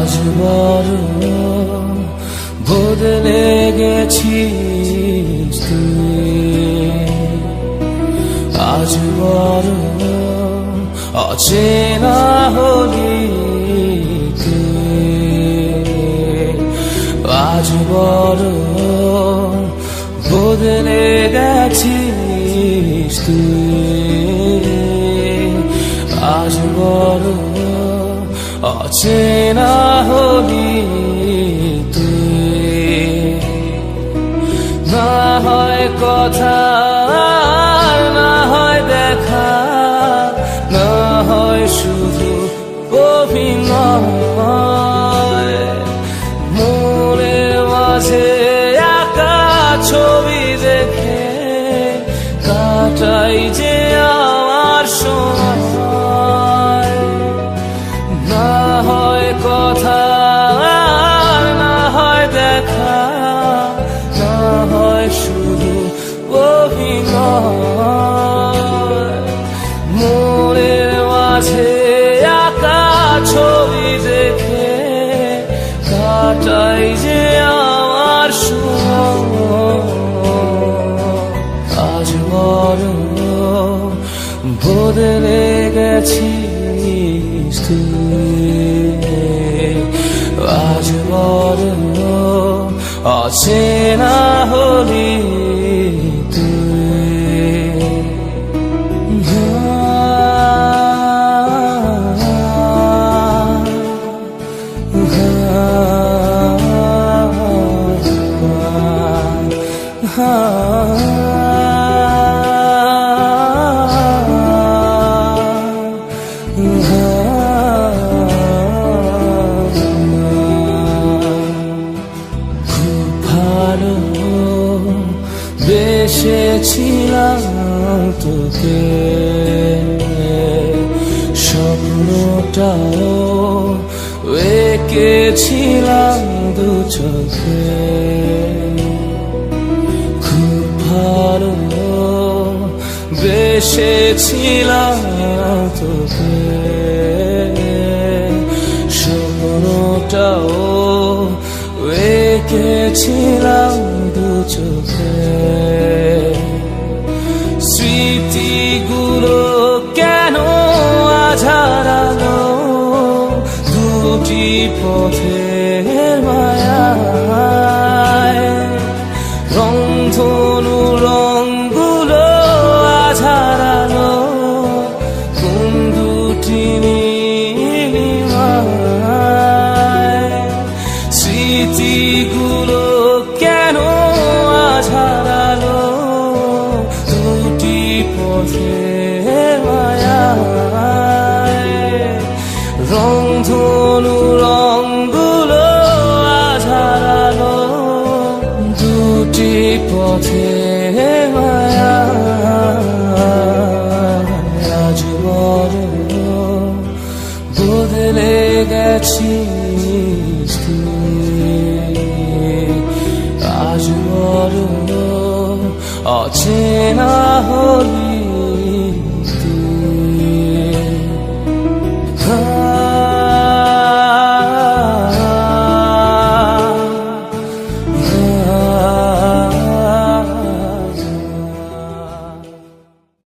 আজ বড় বদলে গেছিস তুই, আজ বড় অচেনা হলি তুই, আজ বড় বদলে গেছিস তুই, আজ বড় অচেনা হলি তুই। না হয় কথা, না হয় দেখা, না হয় শুধু অভিনয়, মনের মাঝে আঁকা ছবি দেখে কাটাই যে আমার সময়। না হয় কথা, না হয় দেখা, না হয় শুধু অভিনয়, মনের মাঝে আঁকা ছবি দেখে কাটাই যে আমার সময়। আজ বড় বদলে গেছিস তুই, আজ বড় অচেনা হলি তুই। বেসেছিলাম তোকে, স্বপ্নটাও এঁকেছিলাম দু চোখে। খুব ভালো বেসেছিলাম তোকে, স্বপ্নটাও এঁকেছিলাম দু চোখে। স্মৃতিগুলো কেন আজ হারালো দুটি পথের মায়ায়, রংধনু রঙগুলো আজ হারালো কোন দুটি নীলিমায়। স্মৃতিগুলো কেন আজ হারালো দুটি পথের মায়ায়, রংধনু রঙগুলো আজ হারালো দুটি পথের মায়ায়। আজ বড় বদলে গেছিস তুই, আজ বড় অচেনা হলি